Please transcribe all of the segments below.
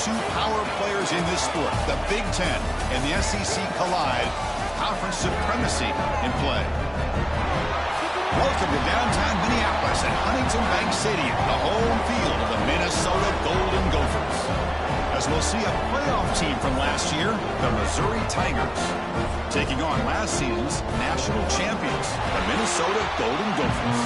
two power players in this sport. The Big Ten and the SEC collide. Conference supremacy in play. Welcome to downtown Minneapolis at Huntington Bank Stadium, the home field of the Minnesota Golden Gophers. As we'll see a playoff team from last year, the Missouri Tigers, taking on last season's national champions, the Minnesota Golden Gophers.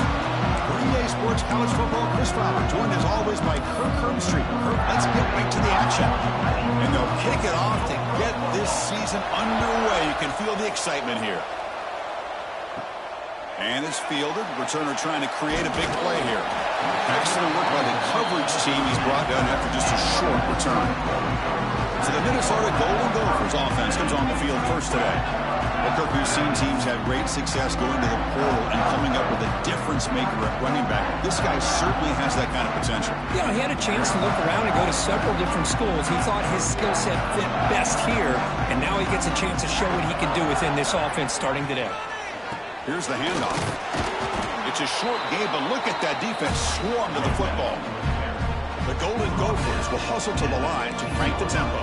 Green Day Sports College Football, Chris Robert, joined as always by Kirk Herbstreit. Kirk, let's get right to the action. And they'll kick it off to get this season underway. You can feel the excitement here. And it's fielded. Returner trying to create a big play here. Excellent work by the coverage team. He's brought down after just a short return. So the Minnesota Golden Gophers offense comes on the field first today. Well, Kirk, we've seen teams have great success going to the portal and coming up with a difference maker at running back. This guy certainly has that kind of potential. Yeah, he had a chance to look around and go to several different schools. He thought his skill set fit best here, and now he gets a chance to show what he can do within this offense starting today. Here's the handoff. It's a short game, but look at that defense swarm to the football. The Golden Gophers will hustle to the line to crank the tempo.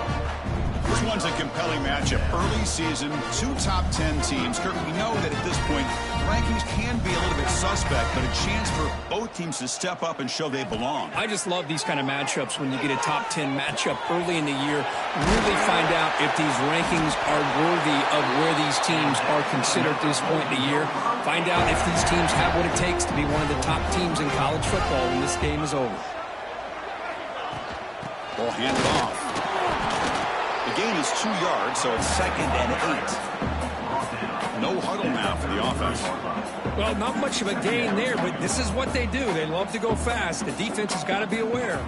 This one's a compelling matchup. Early season, two top 10 teams. Kirk, we know that at this point, rankings can be a little bit suspect, but a chance for both teams to step up and show they belong. I just love these kind of matchups when you get a top 10 matchup early in the year. Really find out if these rankings are worthy of where these teams are considered at this point in the year. Find out if these teams have what it takes to be one of the top teams in college football when this game is over. Ball handed off. The gain is 2 yards, so it's 2nd and 8. No huddle now for the offense. Well, not much of a gain there, but this is what they do. They love to go fast. The defense has got to be aware.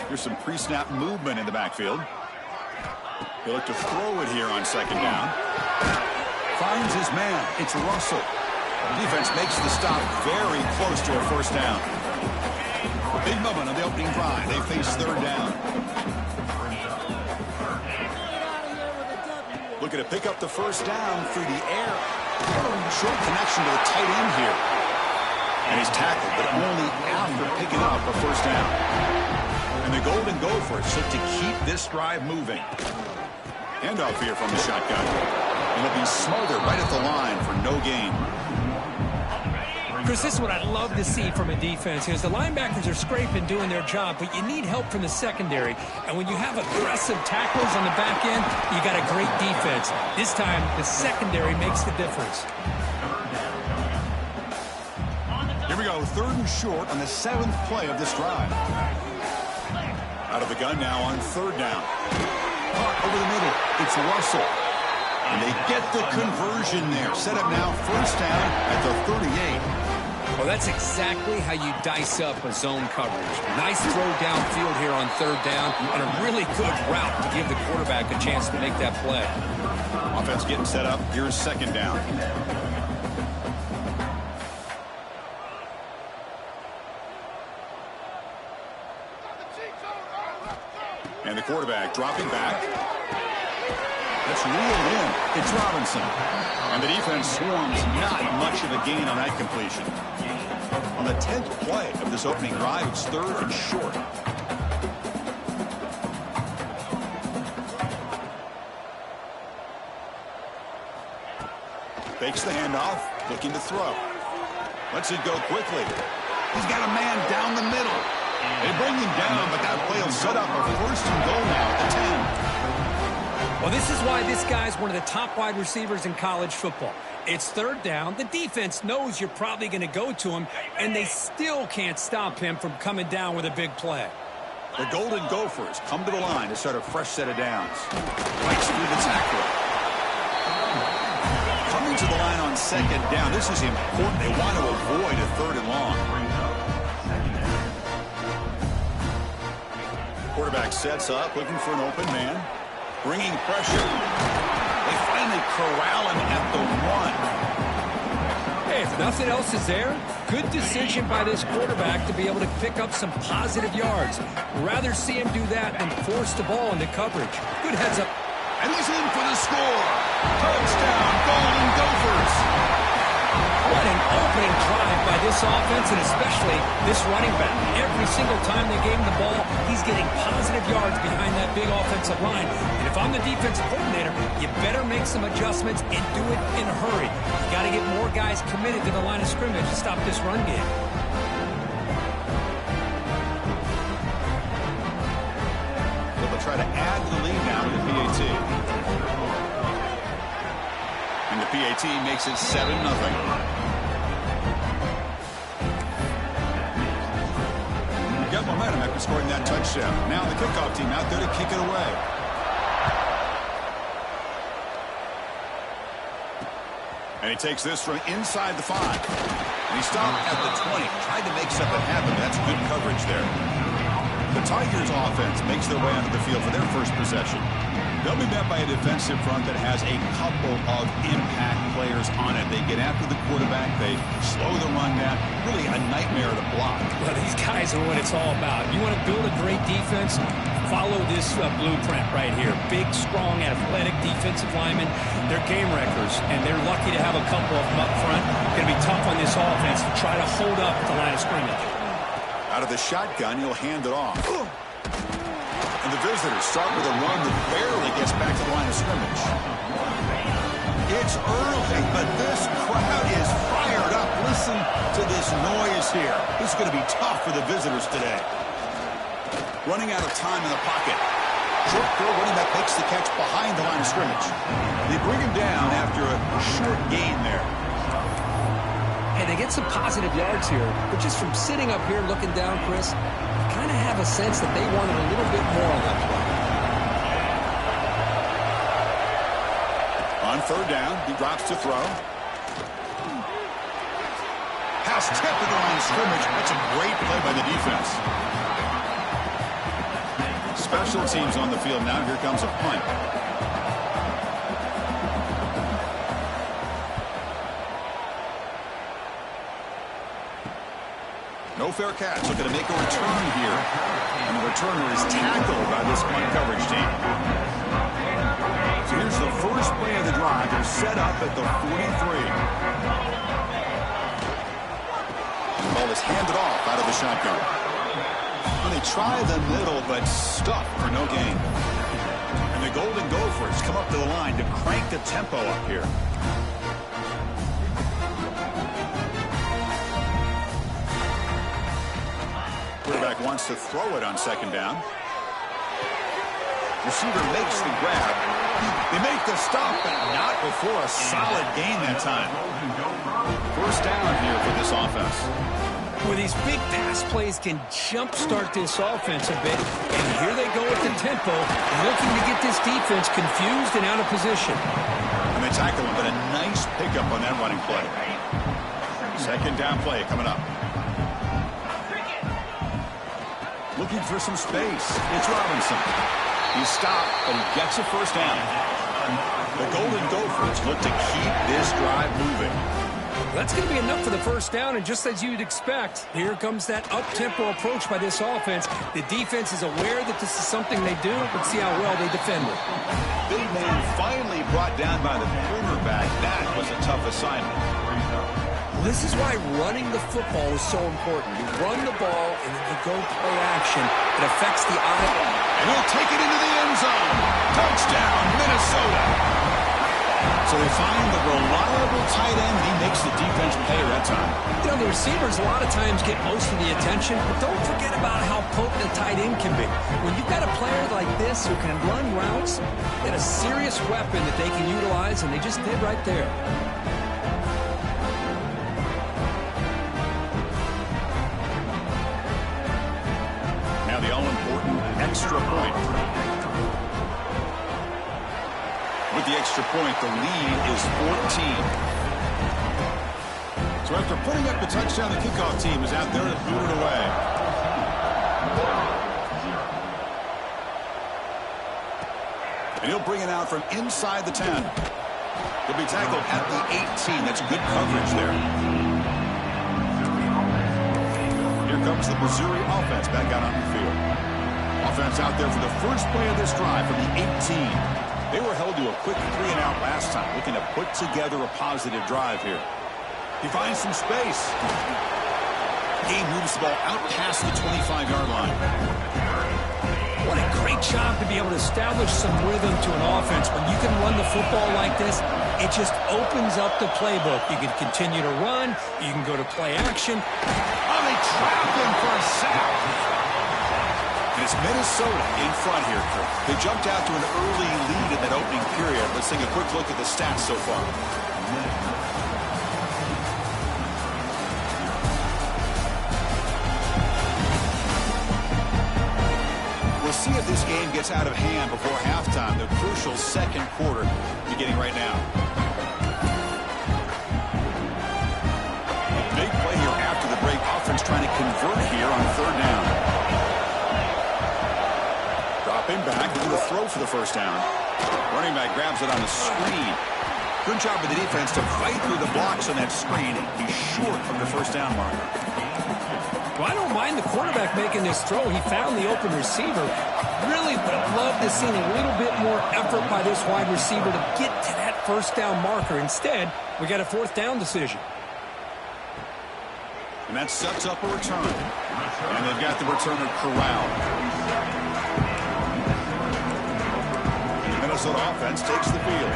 There's some pre-snap movement in the backfield. He'll look to throw it here on 2nd down. Finds his man. It's Russell. The defense makes the stop very close to a 1st down. Big moment on the opening drive. They face 3rd down. Looking to pick up the 1st down through the air. Short connection to the tight end here. And he's tackled, but only after picking up a 1st down. And the Golden Gophers look to keep this drive moving. Handoff here from the shotgun. And he'll be smothered right at the line for no gain. Chris, this is what I love to see from a defense is the linebackers are scraping, doing their job, but you need help from the secondary. And when you have aggressive tackles on the back end, you got a great defense. This time, the secondary makes the difference. Here we go, 3rd and short on the 7th play of this drive. Out of the gun now on 3rd down. Over the middle, it's Russell. And they get the conversion there. Set up now 1st down at the 38. Well, that's exactly how you dice up a zone coverage. Nice throw downfield here on 3rd down, and a really good route to give the quarterback a chance to make that play. Offense getting set up. Here's 2nd down. And the quarterback dropping back. That's reeled in. It's Robinson. And the defense swarms not much of a gain on that completion. On the 10th play of this opening drive, it's 3rd and short. Fakes the handoff, looking to throw. Lets it go quickly. He's got a man down the middle. They bring him down, but that play will set up a 1st and goal now at the 10. Well, this is why this guy's one of the top wide receivers in college football. It's 3rd down. The defense knows you're probably going to go to him, and they still can't stop him from coming down with a big play. The Golden Gophers come to the line to start a fresh set of downs. Fights through the tackle. Coming to the line on 2nd down. This is important. They want to avoid a 3rd and long. Quarterback sets up, looking for an open man. Bringing pressure. They finally corral him at the 1. Hey, if nothing else is there, good decision by this quarterback to be able to pick up some positive yards. Rather see him do that than force the ball into coverage. Good heads up. And he's in for the score. Touchdown, Golden Gophers. What an opening drive by this offense, and especially this running back. Every single time they gave him the ball, he's getting positive yards behind that big offensive line. And if I'm the defensive coordinator, you better make some adjustments and do it in a hurry. You got to get more guys committed to the line of scrimmage to stop this run game. They'll try to add to the lead now with the PAT. And the PAT makes it 7-0. Got momentum after scoring that touchdown. Now the kickoff team out there to kick it away. And he takes this from inside the 5. And he stopped at the 20. Tried to make something happen. That's good coverage there. The Tigers offense makes their way onto the field for their first possession. They'll be met by a defensive front that has a couple of impact players on it. They get after the quarterback. They slow the run down. Really a nightmare to block. Well, these guys are what it's all about. You want to build a great defense? Follow this blueprint right here. Big, strong, athletic defensive linemen. They're game wreckers, and they're lucky to have a couple of them up front. Going to be tough on this offense to try to hold up at the line of scrimmage. Out of the shotgun, he'll hand it off. And the visitors start with a run that barely gets back to the line of scrimmage. It's early, but this crowd is fired up. Listen to this noise here. This is going to be tough for the visitors today. Running out of time in the pocket. Short throw, running back makes the catch behind the line of scrimmage. They bring him down after a short gain there. And they get some positive yards here, but just from sitting up here looking down, Chris, you kind of have a sense that they wanted a little bit more on that play. On third down, he drops to throw. Pass tipped at the line of scrimmage. That's a great play by the defense. Special teams on the field now. Here comes a punt. No fair catch. Looking to make a return here. And the returner is tackled by this punt coverage team. So here's the first play of the drive. They're set up at the 43. The ball is handed off out of the shotgun. Well, they try the middle, but stuff for no gain. And the Golden Gophers come up to the line to crank the tempo up here. Quarterback wants to throw it on second down. Receiver makes the grab. They make the stop, but not before a solid gain that time. First down here for this offense. Well, these big pass plays can jumpstart this offense a bit. And here they go with the tempo, looking to get this defense confused and out of position. And they tackle him, but a nice pickup on that running play. Second down play coming up. Looking for some space. It's Robinson. He's stopped, but he gets a first down. The Golden Gophers look to keep this drive moving. That's going to be enough for the first down, and just as you'd expect, here comes that up-tempo approach by this offense. The defense is aware that this is something they do. Let's see how well they defend it. Big man finally brought down by the cornerback. That was a tough assignment. This is why running the football is so important. You run the ball, and then you go play action. It affects the eye. And he'll take it into the end zone. Touchdown, Minnesota. So they find the reliable tight end. He makes the defense pay that time. You know, the receivers a lot of times get most of the attention, but don't forget about how potent a tight end can be. When you've got a player like this who can run routes, and a serious weapon that they can utilize, and they just did right there. Now the all-important extra point. With the extra point, the lead is 14. So after putting up the touchdown, the kickoff team is out there to boot it away. And he'll bring it out from inside the 10. He'll be tackled at the 18. That's good coverage there. Here comes the Missouri offense back out on the field. Offense out there for the first play of this drive from the 18. They were held to a quick 3-and-out last time, looking to put together a positive drive here. He finds some space. He moves the ball out past the 25-yard line. What a great job to be able to establish some rhythm to an offense. When you can run the football like this, it just opens up the playbook. You can continue to run. You can go to play action. Oh, they trap him for a sack. And it's Minnesota in front here. They jumped out to an early lead in that opening period. Let's take a quick look at the stats so far. See if this game gets out of hand before halftime. The crucial second quarter beginning right now. A big play here after the break. Offense trying to convert here on third down. Dropping back to the throw for the first down. Running back grabs it on the screen. Good job of the defense to fight through the blocks on that screen. He's short from the first down marker. Well, I don't mind the quarterback making this throw. He found the open receiver. Really would have loved to see a little bit more effort by this wide receiver to get to that first down marker. Instead, we got a fourth down decision. And that sets up a return. And they've got the returner corralled. The Minnesota offense takes the field.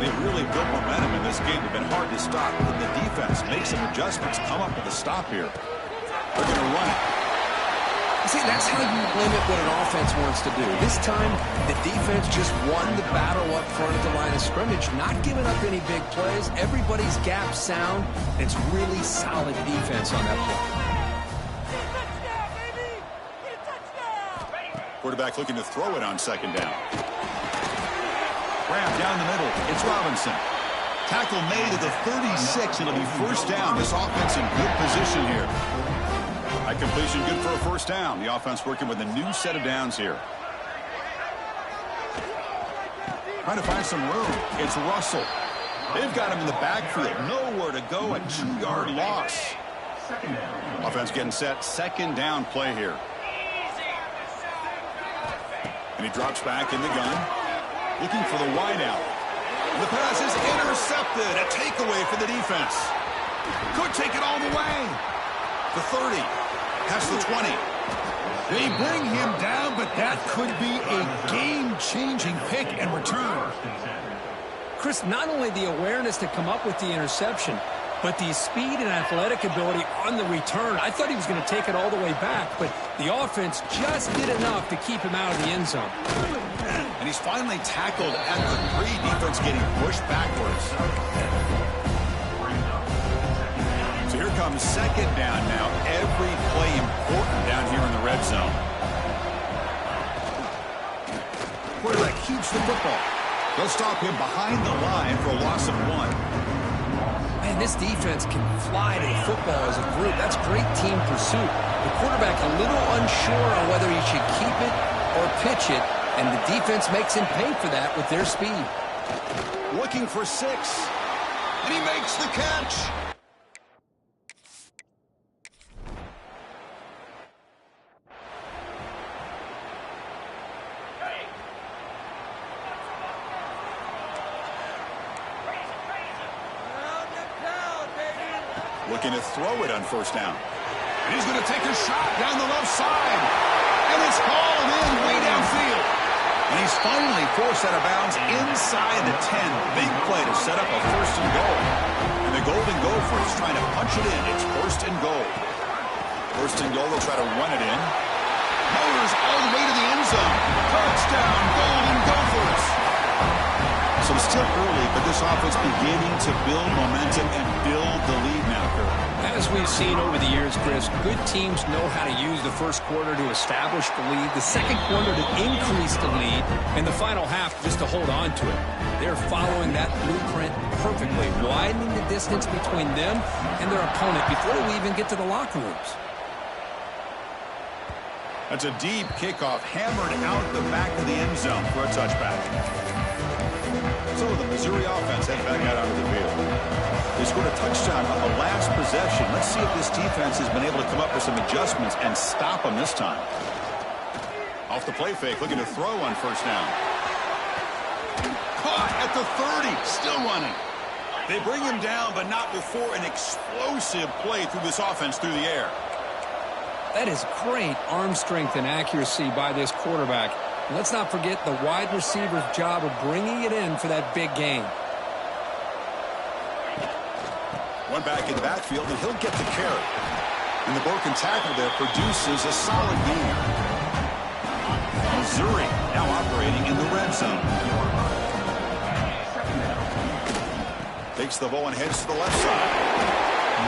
They've really built momentum in this game. They've been hard to stop. But the defense makes some adjustments, come up with a stop here. They're going to run it. See, that's how you limit what an offense wants to do. This time, the defense just won the battle up front at the line of scrimmage, not giving up any big plays. Everybody's gap sound. It's really solid defense on that play. Quarterback looking to throw it on second down. Grab down the middle. It's Robinson. Tackle made at the 36. It'll be first down. This offense in good position here. That completion good for a first down. The offense working with a new set of downs here. Trying to find some room. It's Russell. They've got him in the backfield. Nowhere to go. A 2-yard loss. Offense getting set. Second down play here. And he drops back in the gun. Looking for the wideout. The pass is intercepted. A takeaway for the defense. Could take it all the way. The 30. Past the 20. They bring him down, but that could be a game-changing pick and return. Chris, not only the awareness to come up with the interception, but the speed and athletic ability on the return. I thought he was going to take it all the way back, but the offense just did enough to keep him out of the end zone. And he's finally tackled at the 3. Defense getting pushed backwards. So here comes second down now. Every play important down here in the red zone. Quarterback keeps the football. They'll stop him behind the line for a loss of 1. Man, this defense can fly to the football as a group. That's great team pursuit. The quarterback a little unsure on whether he should keep it or pitch it, and the defense makes him pay for that with their speed. Looking for 6, and he makes the catch. Looking to throw it on first down. And he's going to take a shot down the left side. And it's hauled in way downfield. And he's finally forced out of bounds inside the 10. Big play to set up a first and goal. And the Golden Gophers trying to punch it in. It's first and goal. First and goal, they'll try to run it in. Motors all the way to the end zone. Touchdown, Golden Gophers. So it's still early, but this offense beginning to build momentum and build the lead now, Kurt. As we've seen over the years, Chris, good teams know how to use the first quarter to establish the lead, the second quarter to increase the lead, and the final half just to hold on to it. They're following that blueprint perfectly, widening the distance between them and their opponent before we even get to the locker rooms. That's a deep kickoff, hammered out the back of the end zone for a touchback. So the Missouri offense head back out onto the field. They scored a touchdown on the last possession. Let's see if this defense has been able to come up with some adjustments and stop them this time. Off the play fake, looking to throw on first down. Caught at the 30, still running. They bring him down, but not before an explosive play through this offense through the air. That is great arm strength and accuracy by this quarterback. And let's not forget the wide receiver's job of bringing it in for that big gain. One back in the backfield, and he'll get the carry. And the broken tackle there produces a solid gain. Missouri now operating in the red zone. Takes the ball and heads to the left side.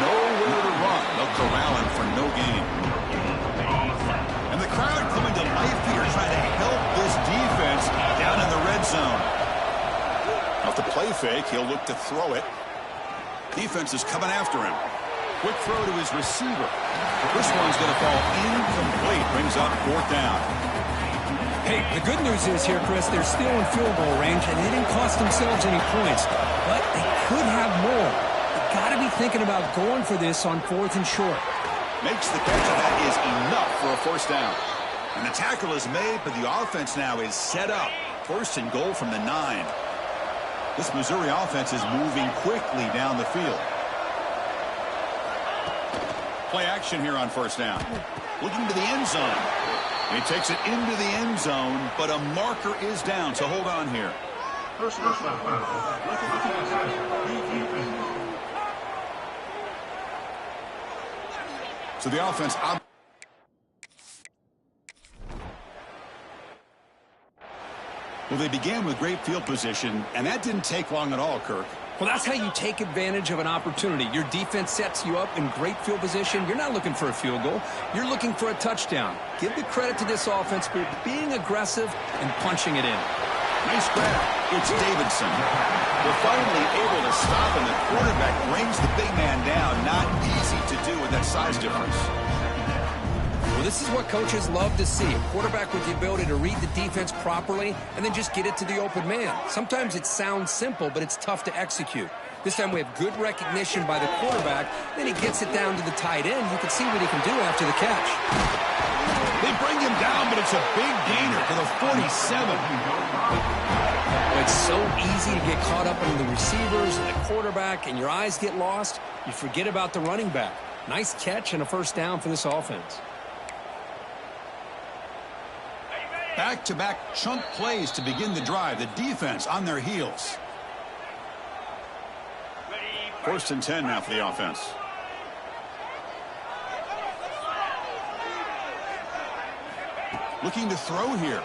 Nowhere to run. They'll corral him for no gain. And the crowd coming to life here, trying to help this defense down in the red zone. Off the play fake, he'll look to throw it. Defense is coming after him. Quick throw to his receiver. This one's going to fall incomplete. Brings up 4th down. Hey, the good news is here, Chris, they're still in field goal range, and they didn't cost themselves any points. But they could have more. You've got to be thinking about going for this on 4th and short. Makes the catch, and that is enough for a 1st down. And the tackle is made, but the offense now is set up. 1st and goal from the 9. This Missouri offense is moving quickly down the field. Play action here on 1st down. Looking to the end zone. He takes it into the end zone, but a marker is down, so hold on here. So the offense... Well, they began with great field position, and that didn't take long at all, Kirk. Well, that's how you take advantage of an opportunity. Your defense sets you up in great field position. You're not looking for a field goal. You're looking for a touchdown. Give the credit to this offense for being aggressive and punching it in. Nice grab. It's Davidson. They're finally able to stop, and the quarterback brings the big man down. Not easy to do with that size difference. Well, this is what coaches love to see. A quarterback with the ability to read the defense properly and then just get it to the open man. Sometimes it sounds simple, but it's tough to execute. This time we have good recognition by the quarterback. Then he gets it down to the tight end. You can see what he can do after the catch. They bring him down, but it's a big gainer for the 47. It's so easy to get caught up in the receivers and the quarterback, and your eyes get lost. You forget about the running back. Nice catch and a 1st down for this offense. Back-to-back chunk plays to begin the drive. The defense on their heels. 1st and 10 now for the offense. Looking to throw here.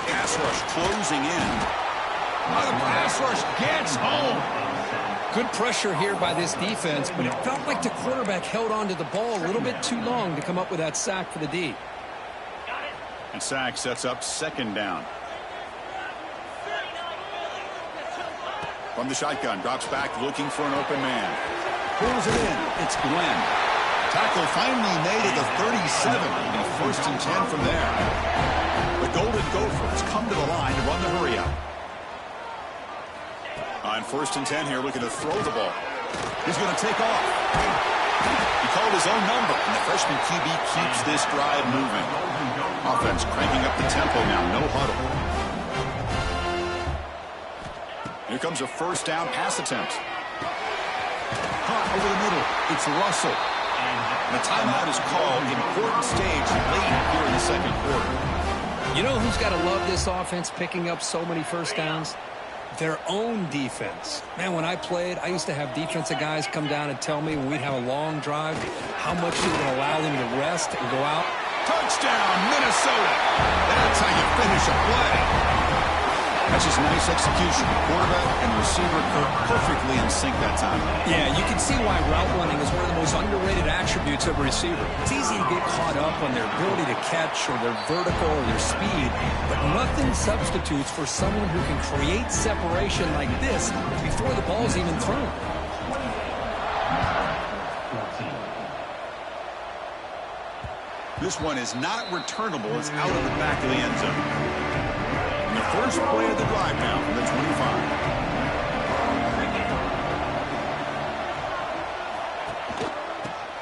Pass rush closing in. The pass rush gets home. Good pressure here by this defense, but it felt like the quarterback held on to the ball a little bit too long to come up with that sack for the D. And sack sets up 2nd down. From the shotgun, drops back looking for an open man. Pulls it in. It's Glenn. Tackle finally made at the 37. And 1st and 10 from there. The Golden Gophers come to the line to run the hurry up. On 1st and 10 here, looking to throw the ball. He's going to take off. He called his own number, and the freshman QB keeps this drive moving. Offense cranking up the tempo now, no huddle. Here comes a 1st down pass attempt. Caught over the middle. It's Russell. And a timeout is called. Important stage late here in the 2nd quarter. You know who's got to love this offense picking up so many 1st downs? Their own defense. Man, when I played, I used to have defensive guys come down and tell me when we'd have a long drive how much you would allow them to rest and go out. Touchdown, Minnesota. That's how you finish a play. That's just nice execution. Quarterback and receiver perfectly in sync that time. Yeah, you can see why route running is one of the most underrated attributes of a receiver. It's easy to get caught up on their ability to catch or their vertical or their speed, but nothing substitutes for someone who can create separation like this before the ball's even thrown. This one is not returnable. It's out of the back of the end zone. And the first play of the drive now from the 25.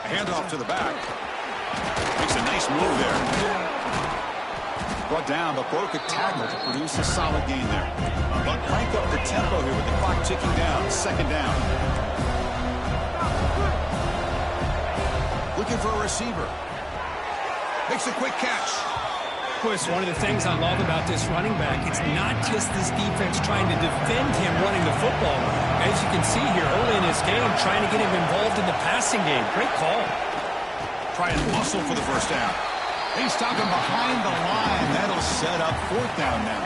A handoff to the back. Makes a nice move there. Brought down, but broke a tackle to produce a solid gain there. But crank up the tempo here with the clock ticking down. Second down. Looking for a receiver. Makes a quick catch. Chris, one of the things I love about this running back, it's not just this defense trying to defend him running the football. As you can see here early in this game, trying to get him involved in the passing game. Great call. Try and muscle for the first down. They stop him behind the line. That'll set up fourth down now.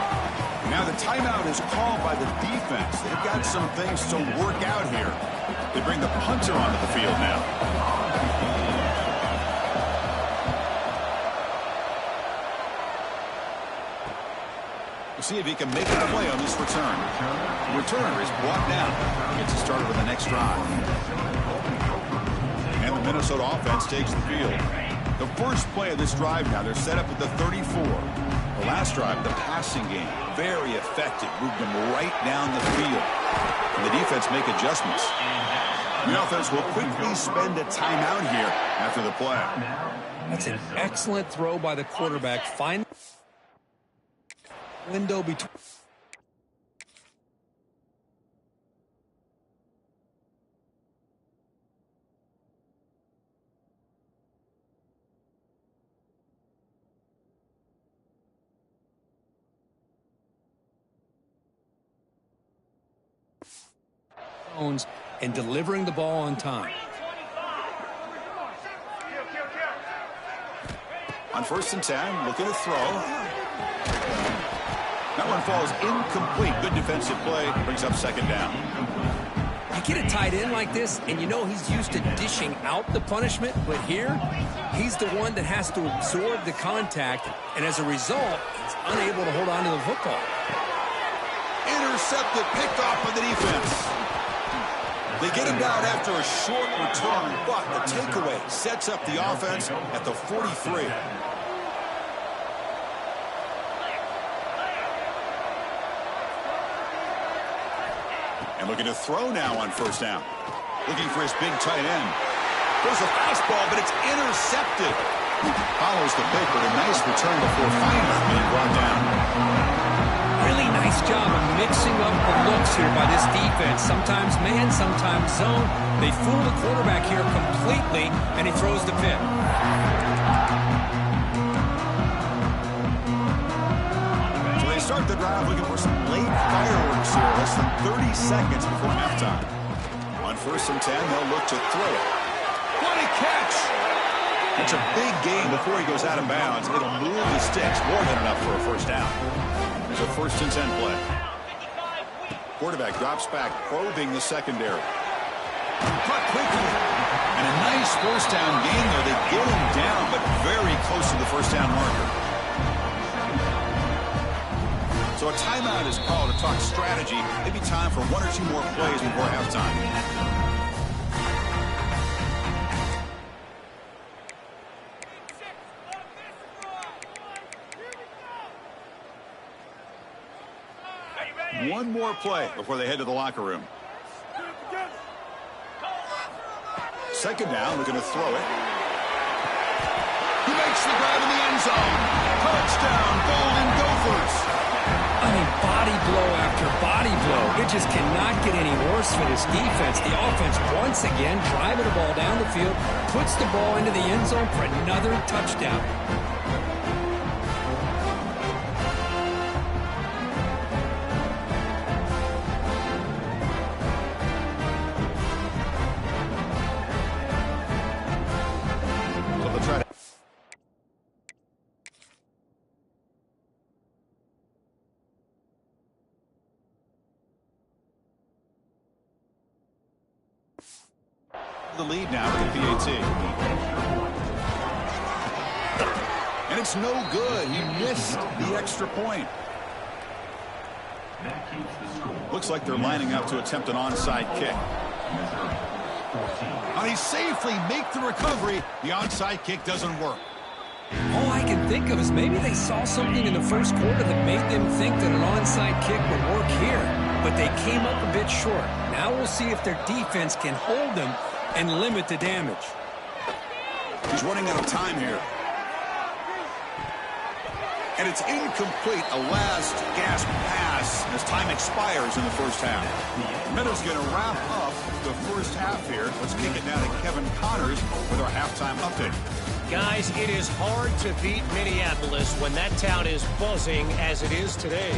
Now the timeout is called by the defense. They've got some things to work out here. They bring the punter onto the field now. We'll see if he can make a play on this return. The returner is brought down. Gets us started with the next drive. And the Minnesota offense takes the field. The first play of this drive now, they're set up at the 34. The last drive, the passing game, very effective. Moved them right down the field. And the defense make adjustments. The offense will quickly spend a timeout here after the play. That's an excellent throw by the quarterback. Find window between. And delivering the ball on time. On 1st and 10, looking to throw. That one falls incomplete. Good defensive play. Brings up second down. You get a tight end like this, and you know he's used to dishing out the punishment, but here, he's the one that has to absorb the contact, and as a result, he's unable to hold on to the football. Intercepted, picked off by the defense. They get him down after a short return, but the takeaway sets up the offense at the 43. And looking to throw now on 1st down. Looking for his big tight end. There's a fastball, but it's intercepted. Follows the pick with a nice return before finally being brought down. Really nice job of mixing up the looks here by this defense. Sometimes man, sometimes zone. They fool the quarterback here completely, and he throws the pick. So they start the drive looking for some late fireworks here. Less than 30 seconds before halftime. On 1st and 10, they'll look to throw it. What a catch! It's a big gain before he goes out of bounds. It'll move the sticks more than enough for a first down. There's a 1st and 10 play. Quarterback drops back, probing the secondary. Caught quickly. And a nice first down gain there. They get him down, but very close to the first down marker. So a timeout is called to talk strategy. Maybe time for 1 or 2 more plays before halftime. One more play before they head to the locker room. Second down, looking to throw it. He makes the grab in the end zone. Touchdown, Golden Gophers. I mean, body blow after body blow. It just cannot get any worse for this defense. The offense, once again, driving the ball down the field, puts the ball into the end zone for another touchdown. The lead now with the PAT. And it's no good. He missed the extra point. Looks like they're lining up to attempt an onside kick. And he safely make the recovery. The onside kick doesn't work. All I can think of is maybe they saw something in the first quarter that made them think that an onside kick would work here. But they came up a bit short. Now we'll see if their defense can hold them and limit the damage. He's running out of time here. And it's incomplete, a last gasp pass as time expires in the first half. Minutes going to wrap up the first half here. Let's kick it down to Kevin Connors with our halftime update. Guys, it is hard to beat Minneapolis when that town is buzzing as it is today.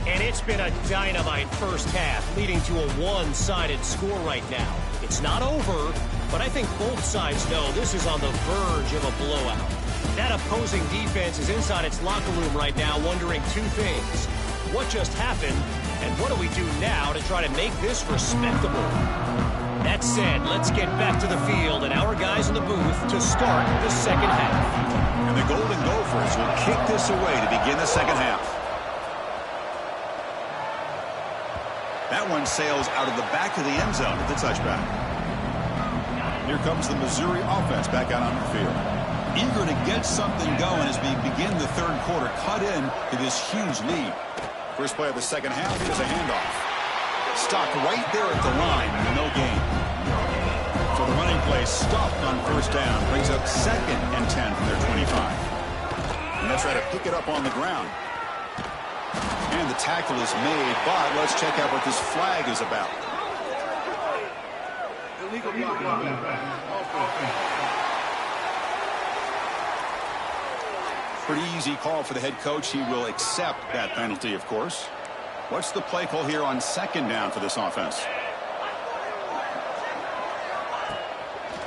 And it's been a dynamite first half, leading to a one-sided score right now. It's not over, but I think both sides know this is on the verge of a blowout. That opposing defense is inside its locker room right now wondering two things. What just happened, and what do we do now to try to make this respectable? That said, let's get back to the field and our guys in the booth to start the second half. And the Golden Gophers will kick this away to begin the second half. That one sails out of the back of the end zone with the touchback. Here comes the Missouri offense back out on the field. Eager to get something going as we begin the third quarter, cut in to this huge lead. First play of the second half is a handoff. Stopped right there at the line, no gain. So the running play stopped on first down, brings up 2nd and 10 from their 25. And they'll try to pick it up on the ground. And the tackle is made, but let's check out what this flag is about. Illegal Pretty easy call for the head coach. He will accept that penalty, of course. What's the play call here on second down for this offense?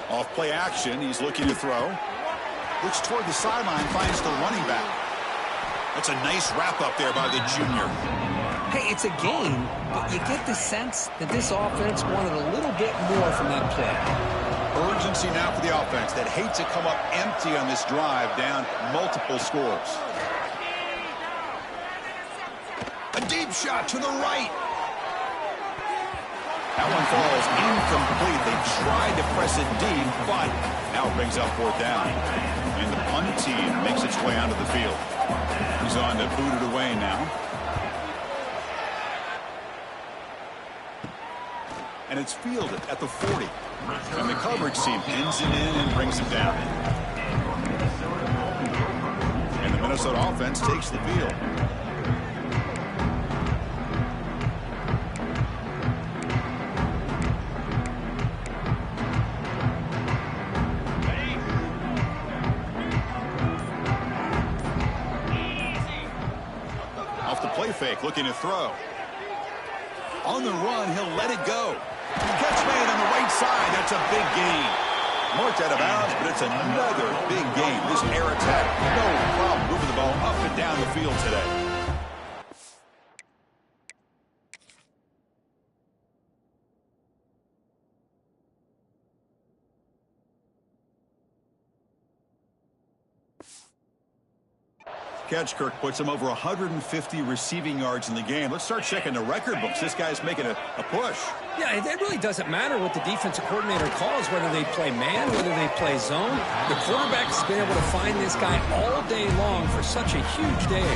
Off play action. He's looking to throw. Looks toward the sideline, finds the running back. That's a nice wrap up there by the junior. Hey, it's a game, but you get the sense that this offense wanted a little bit more from that play. Urgency now for the offense that hate to come up empty on this drive, down multiple scores. A deep shot to the right. That one falls incomplete. They tried to press it deep, but now it brings up fourth down. And the punt team makes its way onto the field. He's on to boot it away now. And it's fielded at the 40. And the coverage team pins it in and brings it down. And the Minnesota offense takes the field. Off the play fake, looking to throw. On the run, he'll let it go. Catch made on the right side. That's a big gain. Marked out of bounds, but it's another big gain. This air attack, no problem moving the ball up and down the field today. Catch, Kirk, puts him over 150 receiving yards in the game. Let's start checking the record books. This guy's making a push. Yeah, it really doesn't matter what the defensive coordinator calls, whether they play man, whether they play zone. The quarterback's been able to find this guy all day long for such a huge day.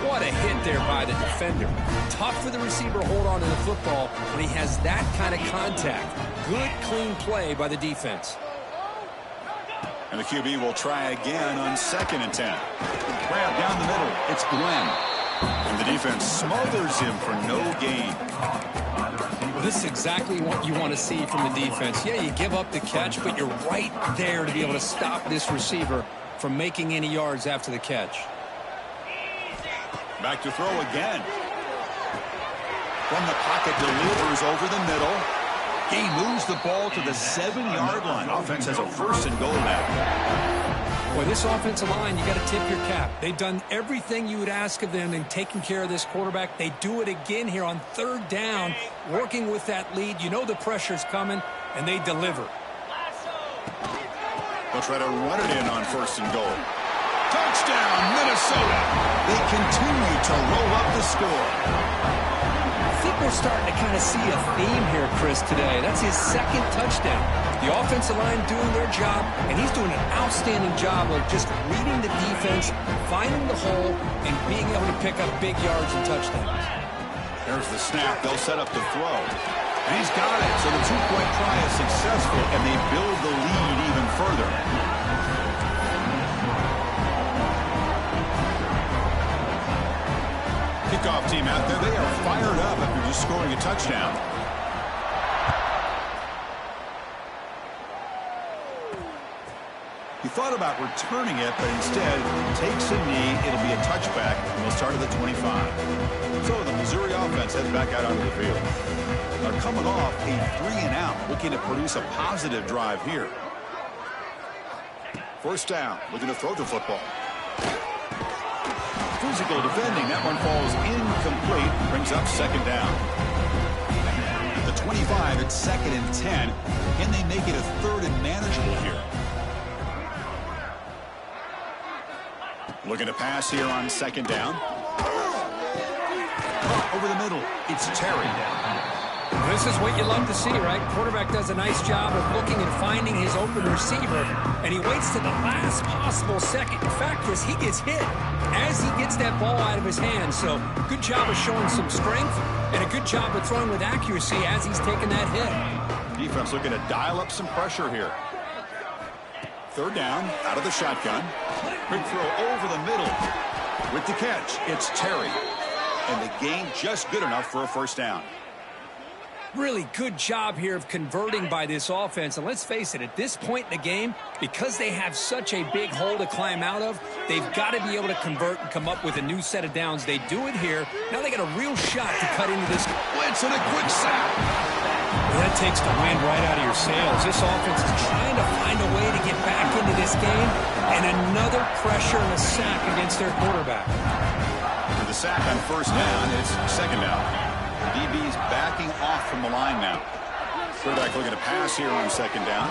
What a hit there by the defender. Tough for the receiver to hold on to the football when he has that kind of contact. Good, clean play by the defense. And the QB will try again on 2nd and 10. Grab down the middle. It's Glenn. And the defense smothers him for no gain. Well, this is exactly what you want to see from the defense. Yeah, you give up the catch, but you're right there to be able to stop this receiver from making any yards after the catch. Back to throw again. From the pocket, delivers over the middle. He moves the ball to the 7-yard line. Offense has a 1st and goal now. Boy, this offensive line, you got to tip your cap. They've done everything you would ask of them in taking care of this quarterback. They do it again here on 3rd down, working with that lead. You know the pressure's coming, and they deliver. They'll try to run it in on 1st and goal. Touchdown, Minnesota. They continue to roll up the score. I think we're starting to kind of see a theme here, Chris, today. That's his 2nd touchdown. The offensive line doing their job, and he's doing an outstanding job of just reading the defense, finding the hole, and being able to pick up big yards and touchdowns. There's the snap. They'll set up the throw. And he's got it. So the 2-point try is successful, and they build the lead even further. kickoff team out there, they are fired up after just scoring a touchdown. He thought about returning it, but instead takes a knee. It'll be a touchback, and we'll start at the 25. So the Missouri offense heads back out onto the field. They're coming off a 3-and-out, looking to produce a positive drive here. First down, looking to throw the football. Physical defending. That one falls incomplete. Brings up second down. At the 25, it's 2nd and 10. Can they make it a 3rd and manageable here? Looking to pass here on 2nd down. Over the middle, it's Terry. This is what you love to see, right? Quarterback does a nice job of looking and finding his open receiver, and he waits to the last possible second. In fact, Chris, he gets hit as he gets that ball out of his hands. So good job of showing some strength and a good job of throwing with accuracy as he's taking that hit. Defense looking to dial up some pressure here. 3rd down, out of the shotgun. Quick throw over the middle. With the catch, it's Terry. And the gain just good enough for a first down. Really good job here of converting by this offense. And let's face it, at this point in the game, because they have such a big hole to climb out of, they've got to be able to convert and come up with a new set of downs. They do it here. Now they got a real shot to cut into this blitz and a quick sack. That takes the wind right out of your sails. This offense is trying to find a way to get back into this game, and another pressure and a sack against their quarterback. For the sack on first down, it's 2nd down. DB's backing off from the line now. Quarterback looking to pass here on 2nd down.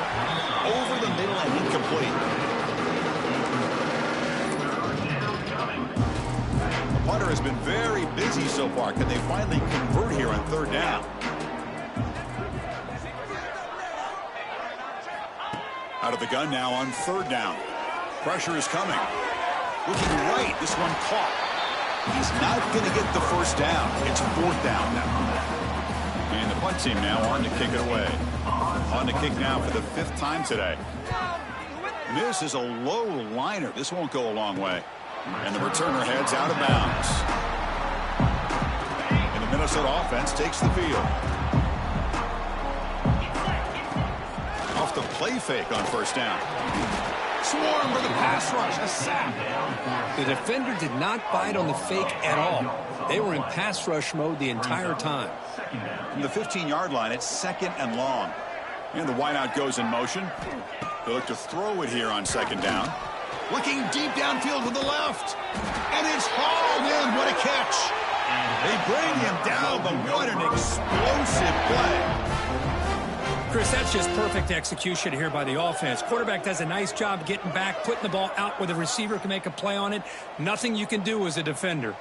Over the middle and incomplete. The punter has been very busy so far. Can they finally convert here on 3rd down? Out of the gun now on 3rd down. Pressure is coming. Looking right. This one caught. He's not going to get the first down. It's 4th down now. And the punt team now on to kick it away. On to kick now for the 5th time today. And this is a low liner. This won't go a long way. And the returner heads out of bounds. And the Minnesota offense takes the field. Off the play fake on first down. Swarm for the pass rush. A sack. The defender did not bite on the fake at all. They were in pass rush mode the entire time. From the 15-yard line, it's 2nd and long. And the wideout goes in motion. They look to throw it here on 2nd down. Looking deep downfield to the left. And it's hauled in. What a catch. They bring him down, but what an explosive play. Chris, that's just perfect execution here by the offense. Quarterback does a nice job getting back, putting the ball out where the receiver can make a play on it. Nothing you can do as a defender.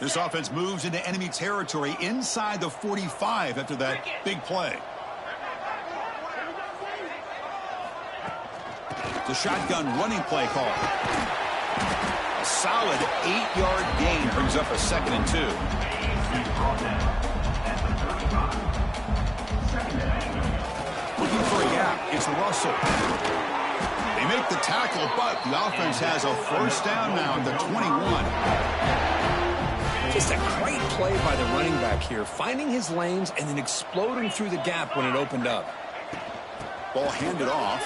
This offense moves into enemy territory inside the 45 after that big play. The shotgun running play call. A solid 8-yard gain brings up a 2nd and 2. Looking for a gap. It's Russell. They make the tackle, but the offense has a first down now at the 21. Just a great play by the running back here, finding his lanes and then exploding through the gap when it opened up. Ball handed off.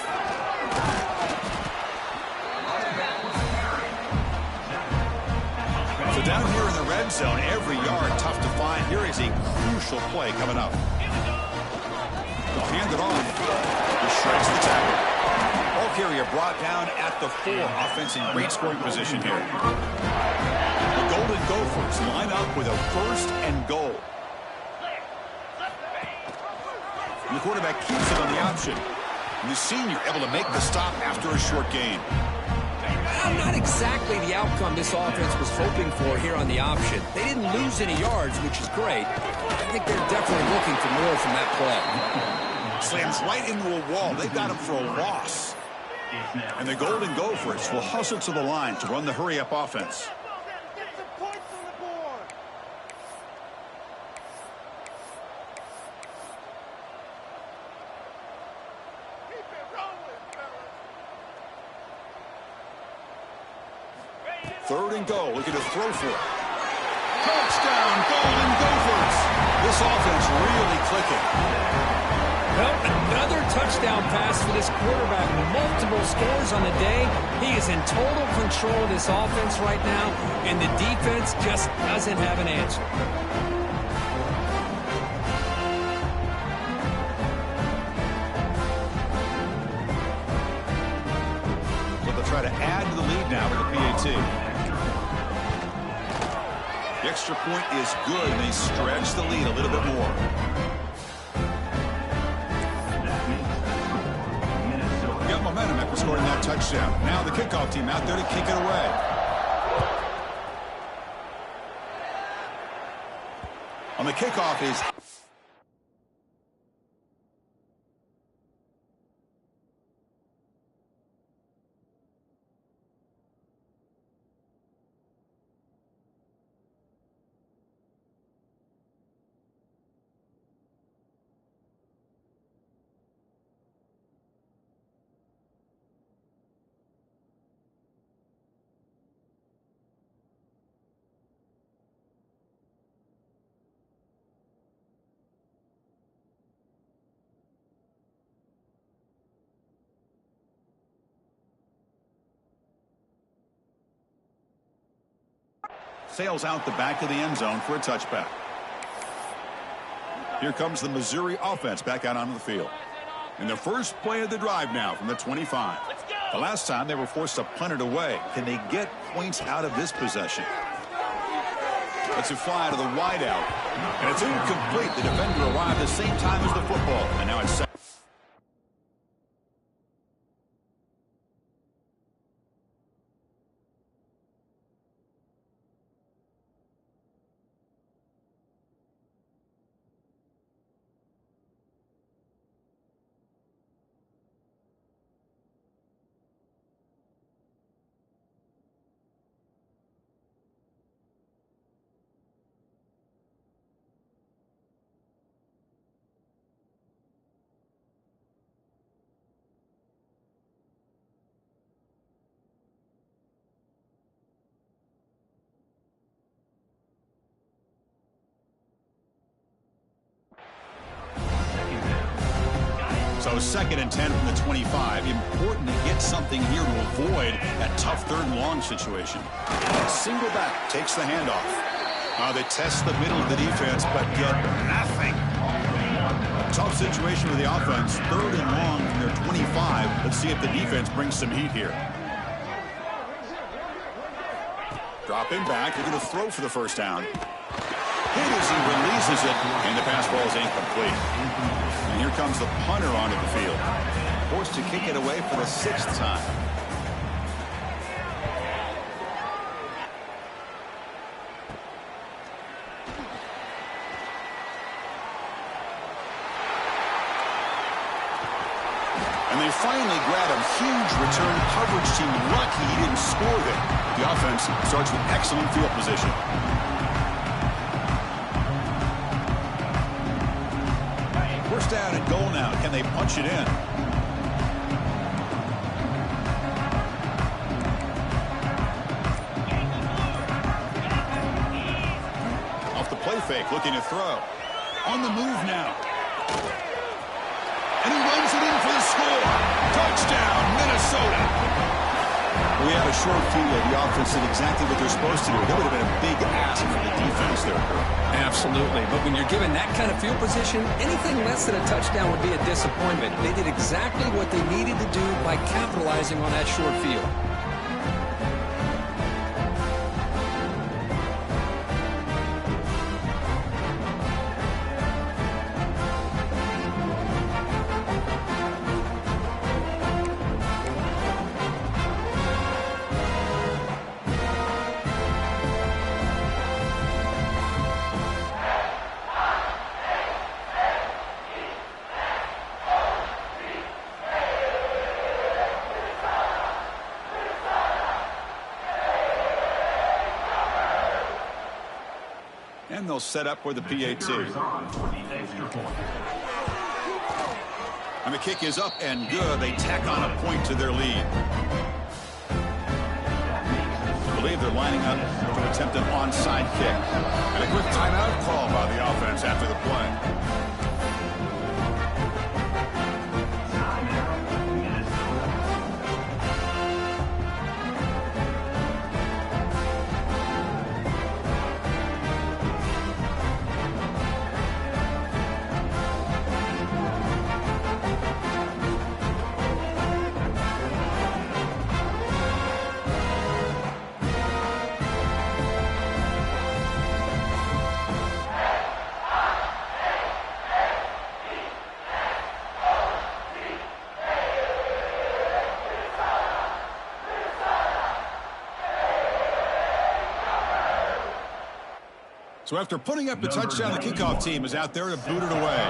So down here in the red zone, every yard tough to find. Here is a crucial play coming up. They'll hand it off. He shreds the tackle. Ball carrier brought down at the 4. Offense in great scoring position here. The Golden Gophers line up with a 1st and goal. And the quarterback keeps it on the option. And the senior able to make the stop after a short gain. Not exactly the outcome this offense was hoping for here on the option. They didn't lose any yards, which is great. I think they're definitely looking for more from that play. Slams right into a wall. They've got him for a loss. And the Golden Gophers will hustle to the line to run the hurry-up offense. 3rd and goal. Looking to throw for it. Touchdown, Golden Gophers. This offense really clicking. Well, another touchdown pass for this quarterback. Multiple scores on the day. He is in total control of this offense right now, and the defense just doesn't have an answer. So they'll try to add to the lead now with the PAT. The extra point is good, and they stretch the lead a little bit more. Got momentum after scoring that touchdown. Now the kickoff team out there to kick it away. On the kickoff is... sails out the back of the end zone for a touchback. Here comes the Missouri offense back out onto the field. In the first play of the drive now from the 25. The last time they were forced to punt it away. Can they get points out of this possession? Let's it fly to the wideout. And it's incomplete. The defender arrived at the same time as the football. And now it's set. So 2nd and 10 from the 25. Important to get something here to avoid that tough 3rd and long situation. Single back takes the handoff. They test the middle of the defense, but get nothing. Tough situation with the offense. 3rd and long from their 25. Let's see if the defense brings some heat here. Dropping back. They're going to throw for the first down. Hit as he releases it, and the pass ball is incomplete. And here comes the punter onto the field. Forced to kick it away for the 6th time. And they finally grab him. Huge return coverage team. Lucky he didn't score there. The offense starts with excellent field position. Down and goal now. Can they punch it in? Off the play fake, looking to throw. On the move now. And he runs it in for the score. Touchdown, Minnesota. We had a short field. The offense did exactly what they're supposed to do. That would have been a big ask for the defense there. Absolutely. But when you're given that kind of field position, anything less than a touchdown would be a disappointment. They did exactly what they needed to do by capitalizing on that short field. And they'll set up for the PAT. And the kick is up and good. They tack on a point to their lead. believe they're lining up to attempt an onside kick. And a quick timeout call by the offense after the play. So after putting up the touchdown, the kickoff team is out there to boot it away.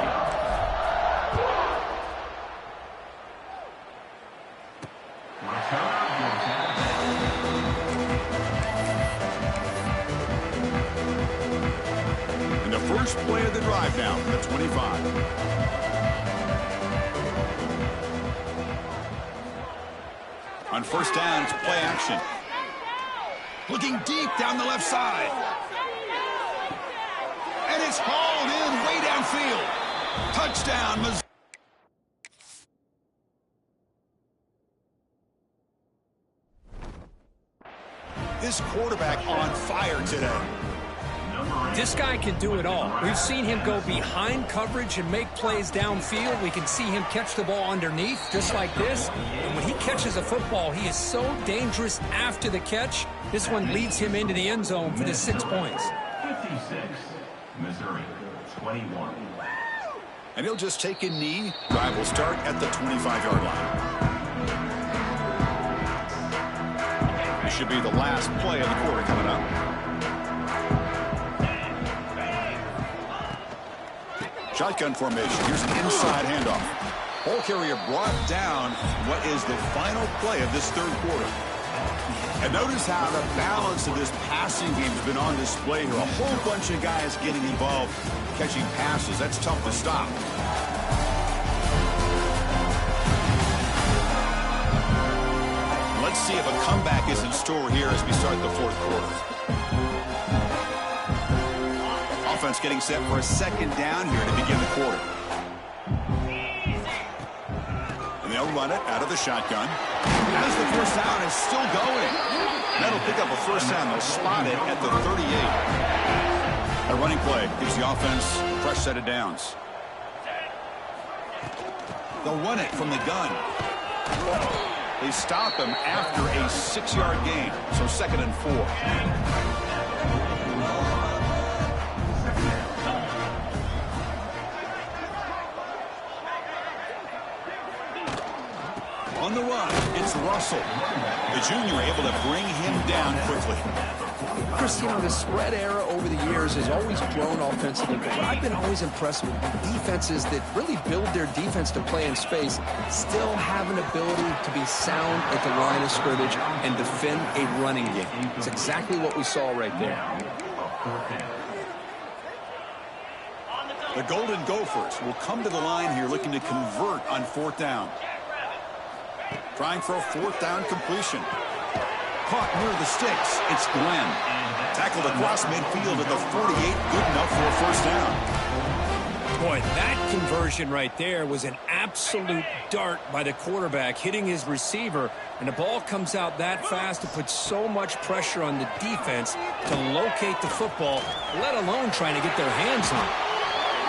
And the first play of the drive now from the 25. On first down, it's play action. Looking deep down the left side. And it's hauled in way downfield. Touchdown, Missouri. This quarterback on fire today. This guy can do it all. We've seen him go behind coverage and make plays downfield. We can see him catch the ball underneath, just like this. And when he catches a football, he is so dangerous after the catch. This one leads him into the end zone for the 6 points. 56. Missouri, 21. And he'll just take a knee. Drive will start at the 25-yard line. This should be the last play of the quarter coming up. Shotgun formation. Here's an inside handoff. Ball carrier brought down what is the final play of this third quarter. And notice how the balance of this passing game has been on display here. A whole bunch of guys getting involved catching passes. That's tough to stop. Let's see if a comeback is in store here as we start the fourth quarter. Offense getting set for a second down here to begin the quarter. And they'll run it out of the shotgun. As the first down is still going. That'll pick up a first down. They'll spot it at the 38. A running play gives the offense a fresh set of downs. They'll run it from the gun. They stop him after a 6-yard gain. So 2nd and 4. On the run, it's Russell. The junior able to bring him down quickly. Chris, you know, the spread era over the years has always grown offensively, but what I've been always impressed with defenses that really build their defense to play in space still have an ability to be sound at the line of scrimmage and defend a running game. It's exactly what we saw right there. The Golden Gophers will come to the line here looking to convert on 4th down. Trying for a 4th down completion. Caught near the sticks. It's Glenn. Tackled across midfield at the 48. Good enough for a first down. Boy, that conversion right there was an absolute dart by the quarterback hitting his receiver. And the ball comes out that fast to put so much pressure on the defense to locate the football, let alone trying to get their hands on it.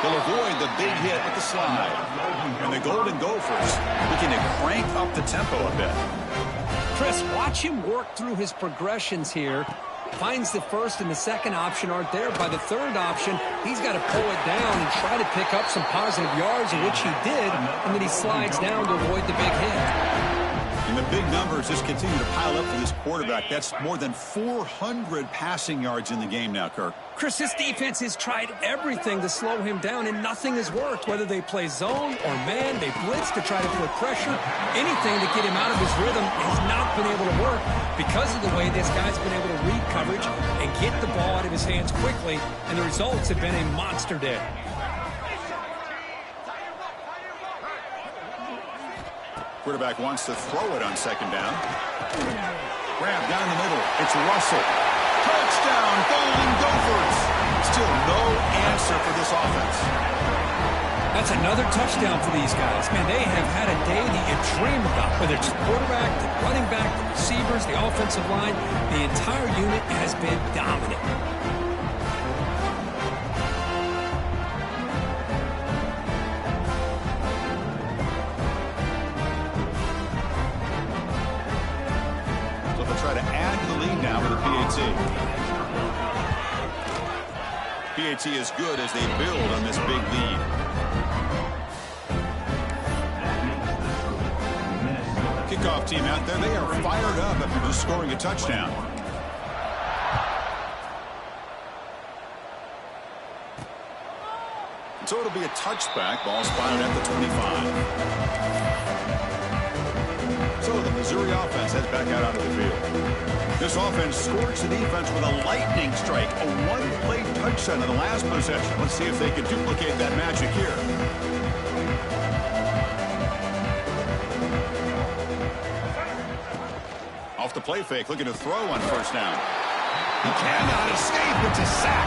They'll avoid the big hit with the slide. And the Golden Gophers looking to crank up the tempo a bit. Chris, watch him work through his progressions here. Finds the first and the second option aren't there. By the third option, he's got to pull it down and try to pick up some positive yards, which he did, and then he slides down to avoid the big hit. And the big numbers just continue to pile up for this quarterback. That's more than 400 passing yards in the game now, Kirk. Chris, this defense has tried everything to slow him down, and nothing has worked. Whether they play zone or man, they blitz to try to put pressure. Anything to get him out of his rhythm has not been able to work because of the way this guy's been able to read coverage and get the ball out of his hands quickly, and the results have been a monster day. Quarterback wants to throw it on 2nd down. Grab down the middle. It's Russell. Touchdown, Golden Gophers. Still no answer for this offense. That's another touchdown for these guys. Man, they have had a day that you dream about. Whether it's the quarterback, the running back, the receivers, the offensive line, the entire unit has been dominant. So they'll try to add to the lead now with the PAT. PAT is good as they build on this big lead. Kickoff team out there, they are fired up after just scoring a touchdown. So it'll be a touchback, ball spotted at the 25. So the Missouri offense heads back out onto the field. This offense scorched the defense with a lightning strike, a one-play touchdown in the last possession. Let's see if they can duplicate that magic here. Off the play fake, looking to throw on first down. He cannot escape. It's a sack.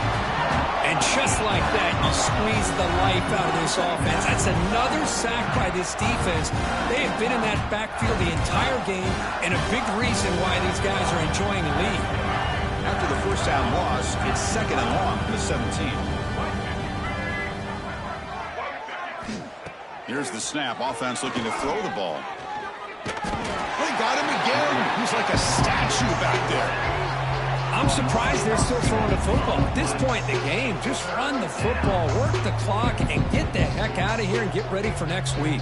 And just like that, you squeeze the life out of this offense. That's another sack by this defense. They have been in that backfield the entire game, and a big reason why these guys are enjoying the lead. After the first down loss, it's second and long for the 17. Here's the snap. Offense looking to throw the ball. They got him again. He's like a statue back there. I'm surprised they're still throwing the football. At this point in the game, just run the football, work the clock, and get the heck out of here and get ready for next week.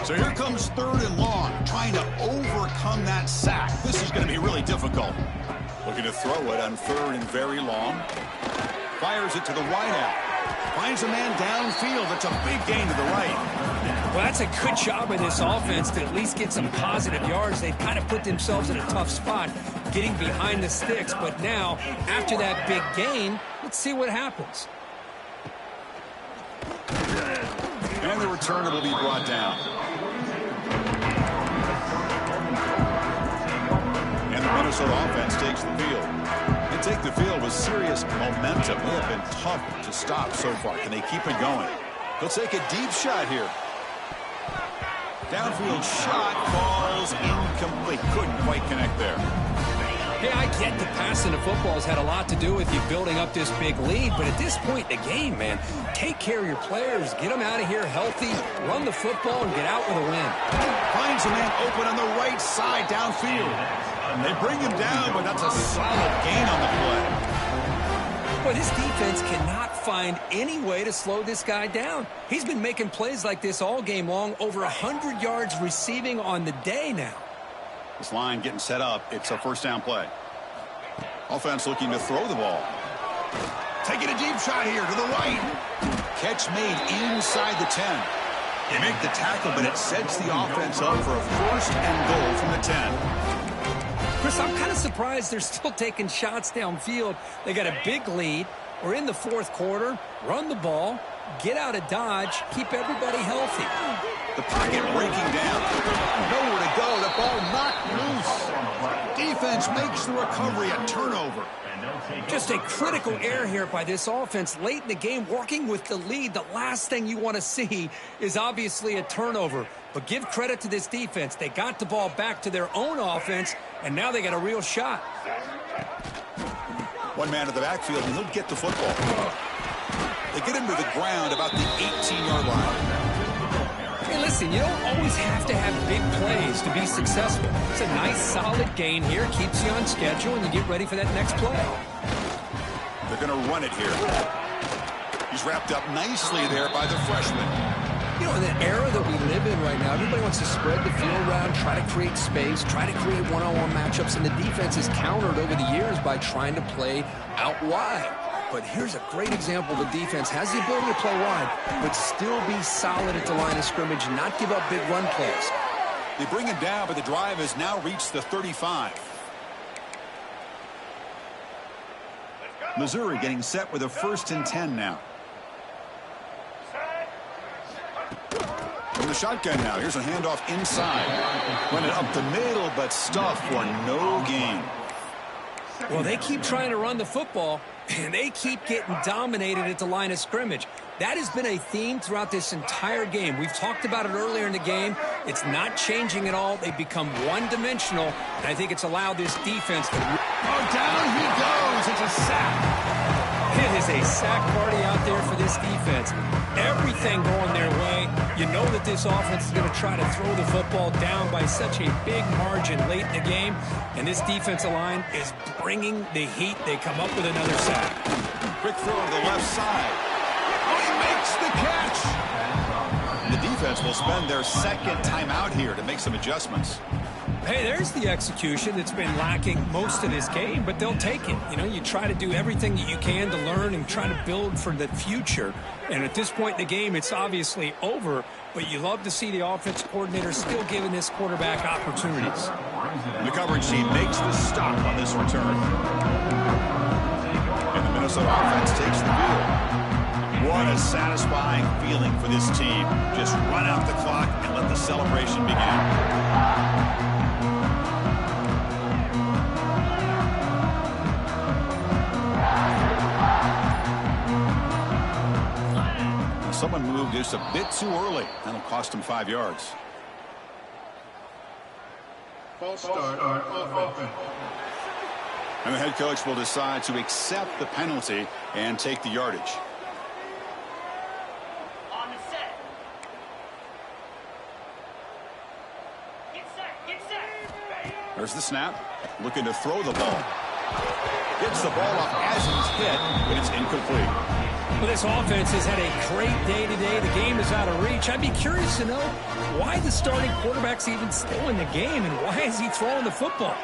So here comes third and long, trying to overcome that sack. This is going to be really difficult. Looking to throw it on third and very long. Fires it to the wideout. Finds a man downfield. It's a big gain to the right. Well, that's a good job of this offense to at least get some positive yards. They've kind of put themselves in a tough spot getting behind the sticks. But now, after that big gain, let's see what happens. And the returner will be brought down. And the Minnesota offense takes the field. They take the field with serious momentum. They have been tough to stop so far. Can they keep it going? They'll take a deep shot here. Downfield shot falls incomplete. Couldn't quite connect there. Hey, I get the passing of football has had a lot to do with you building up this big lead, but at this point in the game, man, take care of your players, get them out of here healthy, run the football, and get out with a win. Finds a man open on the right side downfield. They bring him down, but that's a solid gain on the play. Boy, this defense cannot find any way to slow this guy down. He's been making plays like this all game long, over 100 yards receiving on the day now. This line getting set up. It's a first down play. Offense looking to throw the ball. Taking a deep shot here to the right. Catch made inside the 10. They make the tackle, but it sets the offense up for a first and goal from the 10. Chris, I'm kind of surprised they're still taking shots downfield. They got a big lead. We're in the fourth quarter. Run the ball. Get out of Dodge. Keep everybody healthy. The pocket breaking down. Nowhere to go. The ball knocked loose. Defense makes the recovery a turnover. Just a critical error here by this offense late in the game, working with the lead. The last thing you want to see is obviously a turnover. But give credit to this defense. They got the ball back to their own offense, and now they got a real shot. One man in the backfield, and he'll get the football. They get him to the ground about the 18-yard line. Hey, listen, you don't always have to have big plays to be successful. It's a nice, solid gain here. Keeps you on schedule, and you get ready for that next play. They're going to run it here. He's wrapped up nicely there by the freshman. You know, in the era that we live in right now, everybody wants to spread the field around, try to create space, try to create one-on-one matchups, and the defense is countered over the years by trying to play out wide. But here's a great example. The defense has the ability to play wide, but still be solid at the line of scrimmage, not give up big run plays. They bring him down, but the drive has now reached the 35. Missouri getting set with a 1st and 10 now. From the shotgun now. Here's a handoff inside. Run it up the middle, but stuffed for no gain. Well, they keep trying to run the football, and they keep getting dominated at the line of scrimmage. That has been a theme throughout this entire game. We've talked about it earlier in the game. It's not changing at all. They've become one-dimensional, and I think it's allowed this defense to... Oh, down he goes. It's a sack. It is a sack party out there for this defense. Everything going their way. You know that this offense is going to try to throw the football down by such a big margin late in the game, and this defensive line is bringing the heat. They come up with another sack. Quick throw to the left side. Oh, he makes the catch. The defense will spend their 2nd timeout here to make some adjustments. Hey, there's the execution that's been lacking most of this game, but they'll take it. You know, you try to do everything that you can to learn and try to build for the future. And at this point in the game, it's obviously over, but you love to see the offense coordinator still giving this quarterback opportunities. And the coverage team makes the stop on this return. And the Minnesota offense takes the field. What a satisfying feeling for this team. Just run out the clock and let the celebration begin. Someone moved just a bit too early. That'll cost him 5 yards. False start on offense. And the head coach will decide to accept the penalty and take the yardage. On the set. Get set. There's the snap. Looking to throw the ball. Gets the ball up as he's hit, but it's incomplete. Well, this offense has had a great day today. The game is out of reach. I'd be curious to know why the starting quarterback's even still in the game, and why is he throwing the football?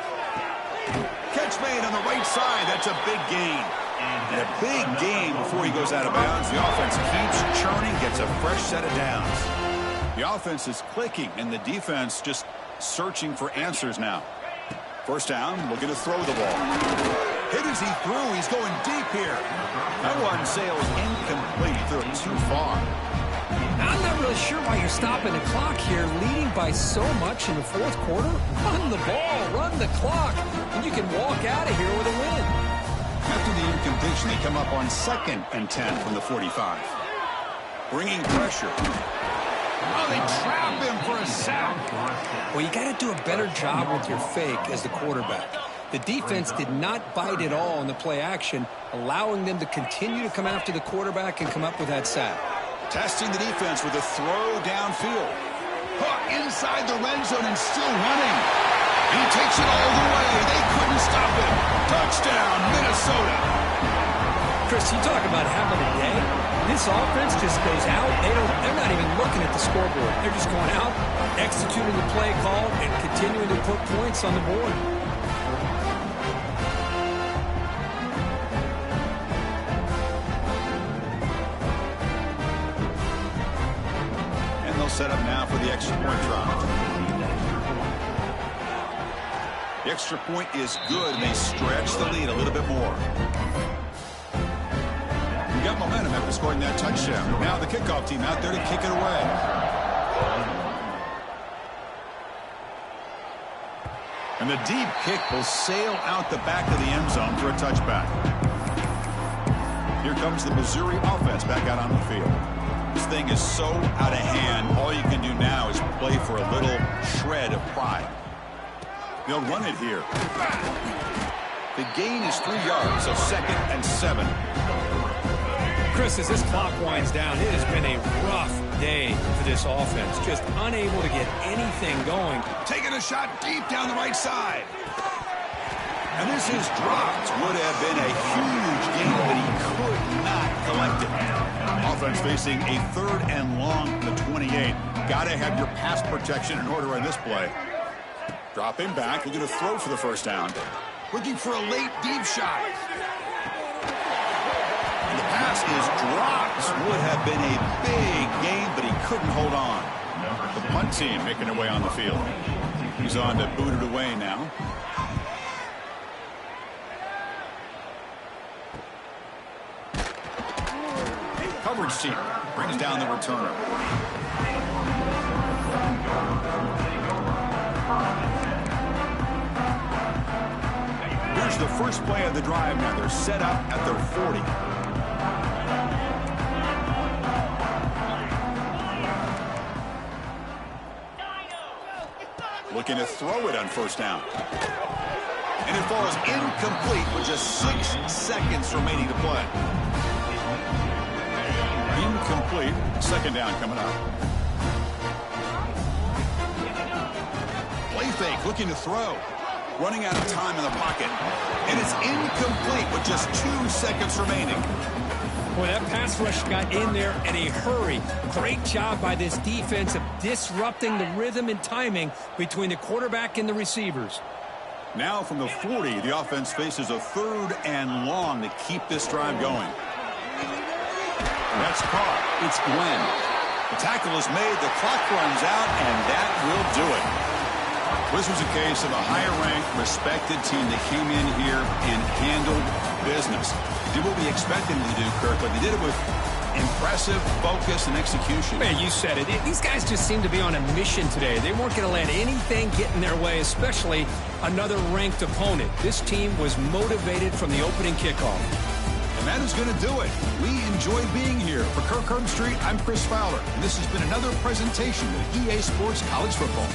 Catch made on the right side. That's a big gain. And a big gain before he goes out of bounds. The offense keeps churning, gets a fresh set of downs. The offense is clicking, and the defense just searching for answers now. 1st down, looking to throw the ball. Hit as he threw. He's going deep here. That one sails incomplete. He threw it too far. I'm not really sure why you're stopping the clock here, leading by so much in the 4th quarter. Run the ball, run the clock, and you can walk out of here with a win. After the incompletion, they come up on 2nd and 10 from the 45. Bringing pressure. Oh, they trap him for a sack. Well, you got to do a better job with your fake as the quarterback. The defense did not bite at all in the play action, allowing them to continue to come after the quarterback and come up with that sack. Testing the defense with a throw downfield. Hook inside the red zone and still running. He takes it all the way. They couldn't stop him. Touchdown, Minnesota. Chris, you talk about having a day. This offense just goes out. They're not even looking at the scoreboard. They're just going out, executing the play call, and continuing to put points on the board. And they'll set up now for the extra point drive. The extra point is good, and they stretch the lead a little bit more. We got momentum after scoring that touchdown. Now the kickoff team out there to kick it away. And the deep kick will sail out the back of the end zone for a touchback. Here comes the Missouri offense back out on the field. This thing is so out of hand, all you can do now is play for a little shred of pride. They'll run it here. The gain is 3 yards, so 2nd and 7. Chris, as this clock winds down, it has been a rough day for this offense. Just unable to get anything going. Taking a shot deep down the right side. And this is dropped. Would have been a huge gain, but he could not collect it. Offense facing a 3rd and long to 28. Got to have your pass protection in order on this play. Drop him back. Looking to throw for the 1st down. Looking for a late deep shot. The pass is dropped. Would have been a big gain, but he couldn't hold on. The punt team making their way on the field. He's on to boot it away now. Coverage team brings down the returner. Here's the first play of the drive now. They're set up at their 40. Looking to throw it on first down. And it falls incomplete with just 6 seconds remaining to play. Incomplete. Second down coming up. Play fake, looking to throw. Running out of time in the pocket. And it's incomplete with just 2 seconds remaining. Boy, that pass rush got in there in a hurry. Great job by this defense of disrupting the rhythm and timing between the quarterback and the receivers. Now from the 40, the offense faces a 3rd and long to keep this drive going. That's caught. It's Glenn. The tackle is made, the clock runs out, and that will do it. This was a case of a higher-ranked, respected team that came in here and handled business. Did what we expected them to do, Kirk, but they did it with impressive focus and execution. Man, you said it. These guys just seem to be on a mission today. They weren't going to let anything get in their way, especially another ranked opponent. This team was motivated from the opening kickoff. And that is going to do it. We enjoyed being here. For Kirk Herbstreit, I'm Chris Fowler, and this has been another presentation of EA Sports College Football.